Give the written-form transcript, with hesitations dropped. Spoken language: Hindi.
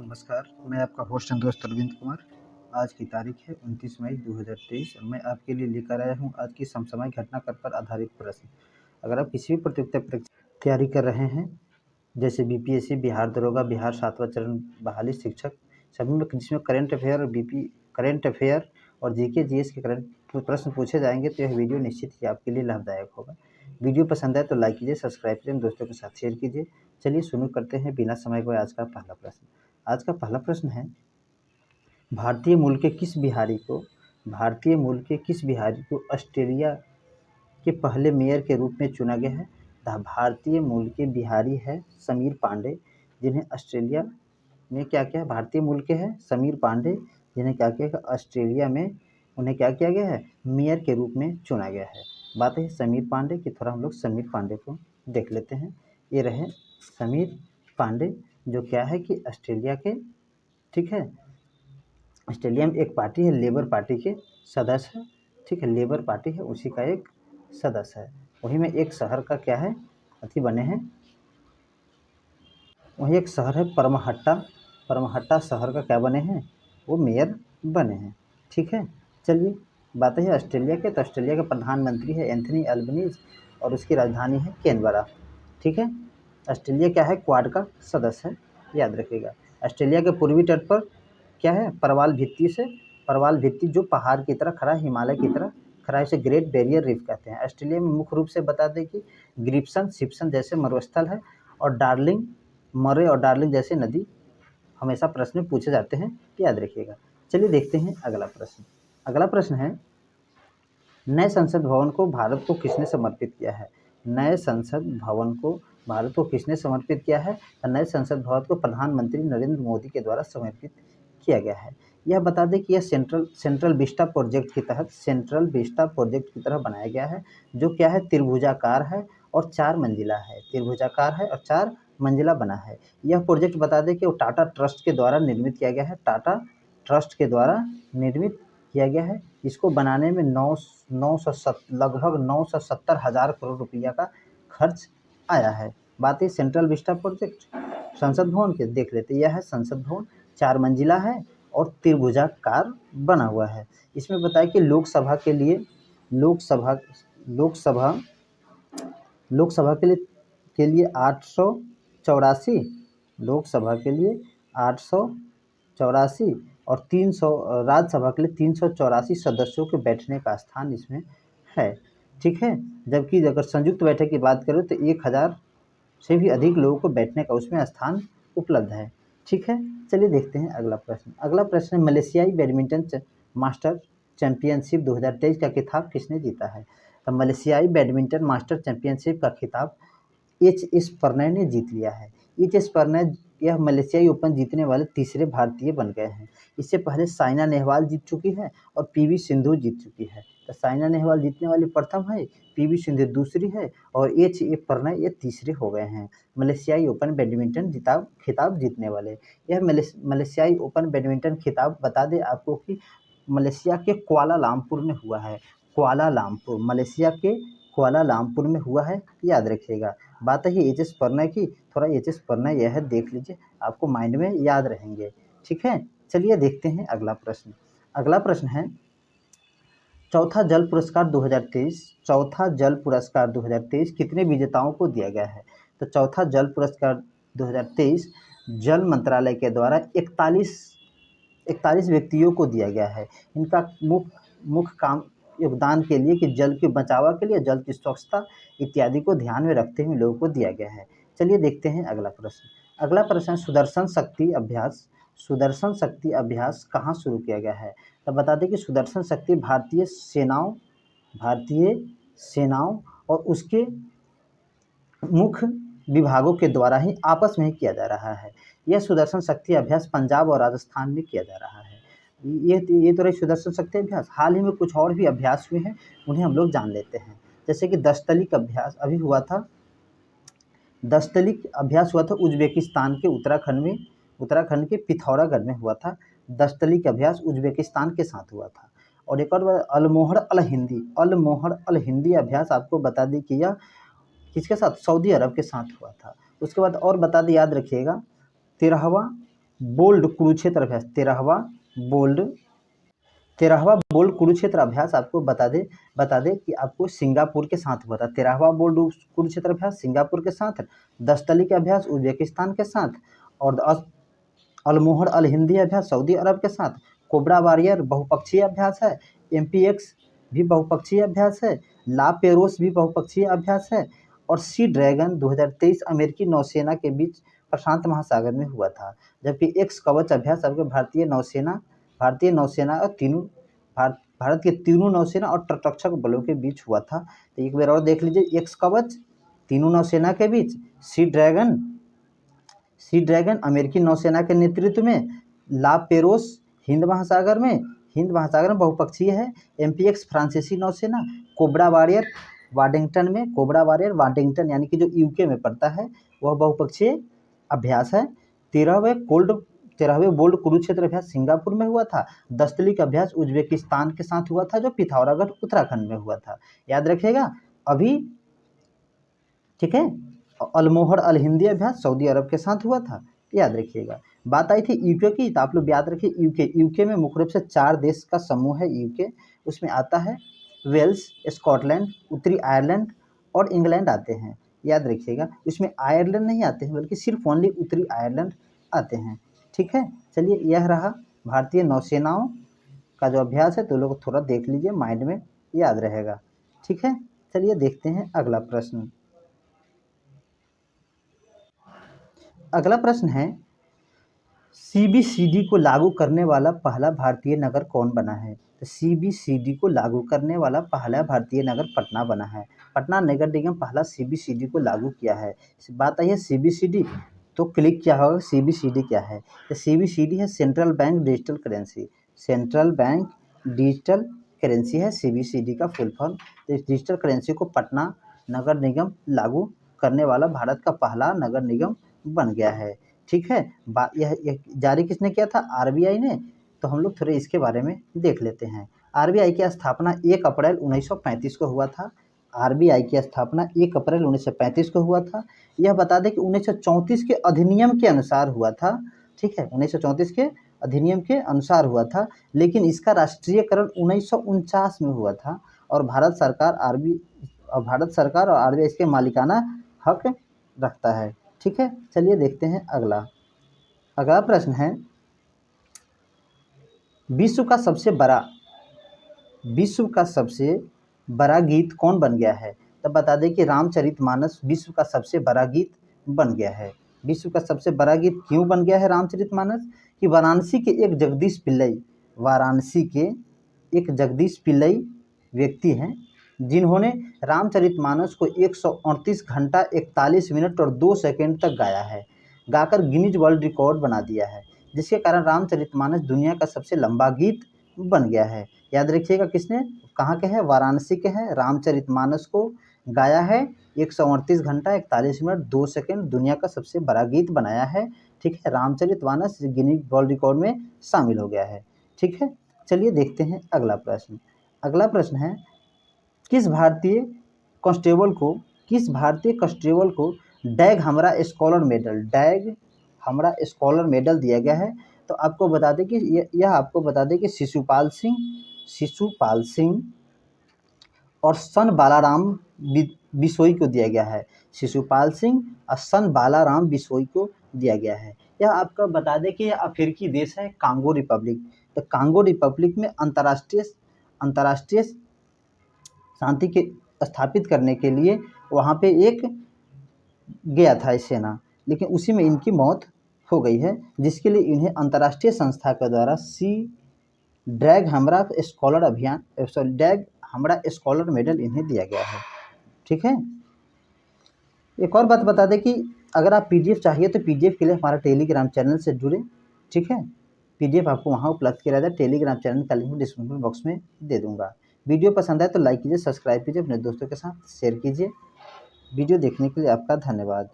नमस्कार, मैं आपका होस्ट एंड दोस्त अरविंद कुमार। आज की तारीख है 29 मई 2023 और मैं आपके लिए लेकर आया हूं आज की समसामयिक घटनाक्रम पर आधारित प्रश्न। अगर आप किसी भी प्रतियोगिता परीक्षा की तैयारी कर रहे हैं, जैसे बीपीएससी, बिहार दरोगा, बिहार 7वां चरण बहाली शिक्षक, सभी में जिसमें करंट अफेयर और जीके जीएस के करंट प्रश्न पूछे जाएंगे, तो यह वीडियो निश्चित ही आपके लिए लाभदायक होगा। वीडियो पसंद आए तो लाइक कीजिए, सब्सक्राइब कीजिए, दोस्तों के साथ शेयर कीजिए। चलिए शुरू करते हैं बिना समय गवाए आज का पहला प्रश्न। आज का पहला प्रश्न है, भारतीय मूल के किस बिहारी को ऑस्ट्रेलिया के पहले मेयर के रूप में चुना गया है? भारतीय मूल के बिहारी है समीर पांडे, जिन्हें ऑस्ट्रेलिया में क्या क्या है, भारतीय मूल के हैं समीर पांडे, जिन्हें क्या किया गया ऑस्ट्रेलिया में, उन्हें क्या किया गया है, मेयर के रूप में चुना गया है। बात है समीर पांडे की, थोड़ा हम लोग समीर पांडे को देख लेते हैं। ये रहे समीर पांडे, जो क्या है कि ऑस्ट्रेलिया के, ठीक है, ऑस्ट्रेलिया में एक पार्टी है, लेबर पार्टी के सदस्य है, ठीक है, लेबर पार्टी है, उसी का एक सदस्य है। वहीं में एक शहर का क्या है, अति बने हैं, वहीं एक शहर है परमहट्टा शहर का क्या बने हैं, वो मेयर बने हैं, ठीक है। चलिए बात है ऑस्ट्रेलिया के, तो ऑस्ट्रेलिया के प्रधानमंत्री है एंथनी अल्बनीज और उसकी राजधानी है कैनबरा, ठीक है। ऑस्ट्रेलिया क्या है, क्वाड का सदस्य है, याद रखिएगा। ऑस्ट्रेलिया के पूर्वी तट पर क्या है, परवाल भित्ति जो पहाड़ की तरह खड़ा, हिमालय की तरह खड़ा, इसे ग्रेट बैरियर रीफ कहते हैं। ऑस्ट्रेलिया में मुख्य रूप से बता दें कि ग्रिप्सन, सिप्सन जैसे मरुस्थल है, और मरे और डार्लिंग जैसे नदी हमेशा प्रश्न में पूछे जाते हैं, याद रखिएगा। चलिए देखते हैं अगला प्रश्न। अगला प्रश्न है, नए संसद भवन को भारत को किसने समर्पित किया है? नए संसद भवन को भारत को किसने समर्पित किया है? नए संसद भवन को प्रधानमंत्री नरेंद्र मोदी के द्वारा समर्पित किया गया है। यह बता दें कि यह सेंट्रल विस्टा प्रोजेक्ट की तरह बनाया गया है, जो क्या है, त्रिभुजाकार है और 4 मंजिला है, त्रिभुजाकार है और 4 मंजिला बना है। यह प्रोजेक्ट बता दें कि वो टाटा ट्रस्ट के द्वारा निर्मित किया गया है, टाटा ट्रस्ट के द्वारा निर्मित किया गया है। इसको बनाने में लगभग 970,000 करोड़ रुपया का खर्च आया है। बात है सेंट्रल विस्टा प्रोजेक्ट संसद भवन के, देख लेते हैं। यह है संसद भवन, 4 मंजिला है और त्रिभुजाकार बना हुआ है। इसमें बताया कि लोकसभा के लिए 884, लोकसभा के लिए 884 और 300, राज्यसभा के लिए 384 सदस्यों के बैठने का स्थान इसमें है, ठीक है। जबकि अगर संयुक्त बैठक की बात करें तो 1000 से भी अधिक लोगों को बैठने का उसमें स्थान उपलब्ध है, ठीक है। चलिए देखते हैं अगला प्रश्न। अगला प्रश्न है, मलेशियाई बैडमिंटन मास्टर चैंपियनशिप 2023 का खिताब किसने जीता है? तो मलेशियाई बैडमिंटन मास्टर चैंपियनशिप का खिताब एच.एस. प्रणय ने जीत लिया है। एच.एस. प्रणय यह मलेशियाई ओपन जीतने वाले तीसरे भारतीय बन गए हैं। इससे पहले साइना नेहवाल जीत चुकी है और पीवी सिंधु जीत चुकी है। तो साइना नेहवाल जीतने वाली प्रथम है, पीवी सिंधु दूसरी है और एच.ए. प्रणय ये तीसरे हो गए हैं मलेशियाई ओपन बैडमिंटन खिताब जीतने वाले। यह मलेशियाई ओपन बैडमिंटन खिताब बता दें आपको कि मलेशिया के कुआलालंपुर में हुआ है। मलेशिया के कुआलालंपुर में हुआ है, याद रखिएगा। बात है एच.एस. प्रणय की, थोड़ा एच.एस. प्रणय यह है देख लीजिए, आपको माइंड में याद रहेंगे, ठीक है। चलिए देखते हैं अगला प्रश्न। अगला प्रश्न है, चौथा जल पुरस्कार 2023 कितने विजेताओं को दिया गया है? तो चौथा जल पुरस्कार 2023 जल मंत्रालय के द्वारा 41 व्यक्तियों को दिया गया है। इनका मुख्य काम योगदान के लिए कि जल के बचाव के लिए, जल की स्वच्छता इत्यादि को ध्यान में रखते हुए लोगों को दिया गया है। चलिए देखते हैं अगला प्रश्न। अगला प्रश्न है, सुदर्शन शक्ति अभ्यास कहाँ शुरू किया गया है? तो बता दें कि सुदर्शन शक्ति भारतीय सेनाओं और उसके मुख्य विभागों के द्वारा ही आपस में ही किया जा रहा है। यह सुदर्शन शक्ति अभ्यास पंजाब और राजस्थान में किया जा रहा है। ये तो रही सुदर्शन शक्ति अभ्यास। हाल ही में कुछ और भी अभ्यास हुए हैं, उन्हें हम लोग जान लेते हैं। जैसे कि 10 तलिक अभ्यास अभी हुआ था, 10 तलिक अभ्यास हुआ था उज्बेकिस्तान के उत्तराखंड के पिथौरागढ़ में हुआ था। 10 तलिक अभ्यास उज्बेकिस्तान के साथ हुआ था। और एक और अलमोहर अल हिंदी अभ्यास आपको बता दें कि यह किसके साथ, सऊदी अरब के साथ हुआ था। उसके बाद और बता दें, याद रखिएगा, 13वां बोल्ड कुरुक्षेत्र अभ्यास, 13वां बोल्ड कुरुक्षेत्र अभ्यास आपको बता दे कि आपको सिंगापुर के साथ हुआ था। 13वां बोल्ड कुरुक्षेत्र अभ्यास सिंगापुर के साथ, 10 तली के अभ्यास उज्बेकिस्तान के साथ, और अलमोहर अल हिंदी अभ्यास सऊदी अरब के साथ, कोबरा वॉरियर बहुपक्षीय अभ्यास है, एमपीएक्स भी बहुपक्षीय अभ्यास है, ला पेरोस भी बहुपक्षीय अभ्यास है, और सी ड्रैगन 2023 अमेरिकी नौसेना के बीच प्रशांत महासागर में हुआ था। जबकि एक्स कवच अभ्यास आपके भारतीय नौसेना और भारत के तीनों नौसेना और तटरक्षक बलों के बीच हुआ था। तो एक बार और देख लीजिए, एक्स कवच तीनों नौसेना के बीच, सी ड्रैगन अमेरिकी नौसेना के नेतृत्व में, ला पेरोस हिंद महासागर में बहुपक्षीय है, एमपीएक्स फ्रांसीसी नौसेना, कोबरा वॉरियर वाडिंगटन यानी कि जो यूके में पड़ता है, वह बहुपक्षीय अभ्यास है। 13वें बोल्ड कुरुक्षेत्र अभ्यास सिंगापुर में हुआ था। 10 तली का अभ्यास उज्बेकिस्तान के साथ हुआ था, जो पिथौरागढ़ उत्तराखंड में हुआ था, याद रखिएगा। अभी ठीक है, अलमोहर अल हिंदी अभ्यास सऊदी अरब के साथ हुआ था, याद रखिएगा। बात आई थी यूके की, तो आप लोग याद रखिए यूके में मुख्य रूप से 4 देश का समूह है यूके। उसमें आता है वेल्स, स्कॉटलैंड, उत्तरी आयरलैंड और इंग्लैंड आते हैं, याद रखिएगा। उसमें आयरलैंड नहीं आते हैं, बल्कि सिर्फ ओनली उत्तरी आयरलैंड आते हैं, ठीक है। चलिए, यह रहा भारतीय नौसेनाओं का जो अभ्यास है, तो लोग थोड़ा देख लीजिए, माइंड में याद रहेगा, ठीक है। चलिए देखते हैं अगला प्रश्न। अगला प्रश्न है, सीबीसीडी को लागू करने वाला पहला भारतीय नगर कौन बना है? तो सीबीसीडी को लागू करने वाला पहला भारतीय नगर पटना बना है। पटना नगर निगम पहला सीबीसीडी को लागू किया है। बात आई है सीबीसीडी, तो क्लिक क्या होगा, सीबीसीडी क्या है? तो सीबीसीडी है central bank digital currency. Central bank digital currency है सीबीसीडी का फुल फॉर्म। तो इस डिजिटल करेंसी को पटना नगर निगम लागू करने वाला भारत का पहला नगर निगम बन गया है, ठीक है। यह जारी किसने किया था? आरबीआई ने। तो हम लोग थोड़े इसके बारे में देख लेते हैं। आरबीआई की स्थापना 1 अप्रैल 1935 को हुआ था। आरबीआई की स्थापना 1 अप्रैल 1935 को हुआ था। यह बता दें कि 1934 के अधिनियम के अनुसार हुआ था, ठीक है, 1934 के अधिनियम के अनुसार हुआ था, लेकिन इसका राष्ट्रीयकरण 1949 में हुआ था। और भारत सरकार और आरबीआई इसके मालिकाना हक रखता है, ठीक है। चलिए देखते हैं अगला प्रश्न है, विश्व का सबसे बड़ा गीत कौन बन गया है? तब बता दें कि रामचरितमानस विश्व का सबसे बड़ा गीत बन गया है। विश्व का सबसे बड़ा गीत क्यों बन गया है रामचरितमानस? कि वाराणसी के एक जगदीश पिल्लई व्यक्ति हैं, जिन्होंने रामचरितमानस को 138 घंटा 41 मिनट और 2 सेकंड तक गाया है, गाकर गिनीज वर्ल्ड रिकॉर्ड बना दिया है, जिसके कारण रामचरितमानस दुनिया का सबसे लंबा गीत बन गया है। याद रखिएगा, किसने, कहाँ के हैं? वाराणसी के हैं। रामचरितमानस को गाया है, 138 घंटा 41 मिनट 2 सेकंड, दुनिया का सबसे बड़ा गीत बनाया है, ठीक है। रामचरितमानस गिनीज वर्ल्ड रिकॉर्ड में शामिल हो गया है, ठीक है। चलिए देखते हैं अगला प्रश्न। अगला प्रश्न है, किस भारतीय कांस्टेबल को डैग हमरा स्कॉलर मेडल दिया गया है? तो आपको बता दें कि यह शिशुपाल सिंह और सन बालाराम बिशोई को दिया गया है। शिशुपाल सिंह और सन बालाराम बिशोई को दिया गया है। यह आपको बता दें कि यह अफ्रीकी देश है कांगो रिपब्लिक। तो कांगो रिपब्लिक में अंतर्राष्ट्रीय शांति के स्थापित करने के लिए वहाँ पे एक गया था सेना, लेकिन उसी में इनकी मौत हो गई है, जिसके लिए इन्हें अंतर्राष्ट्रीय संस्था के द्वारा डैग हमरा स्कॉलर मेडल इन्हें दिया गया है, ठीक है। एक और बात बता दें कि अगर आप पीडीएफ चाहिए तो पीडीएफ के लिए हमारा टेलीग्राम चैनल से जुड़े, ठीक है। पीडीएफ आपको वहाँ उपलब्ध किया जाता है। टेलीग्राम चैनल का लिंक डिस्क्रिप्शन बॉक्स में दे दूँगा। वीडियो पसंद आए तो लाइक कीजिए, सब्सक्राइब कीजिए, अपने दोस्तों के साथ शेयर कीजिए। वीडियो देखने के लिए आपका धन्यवाद।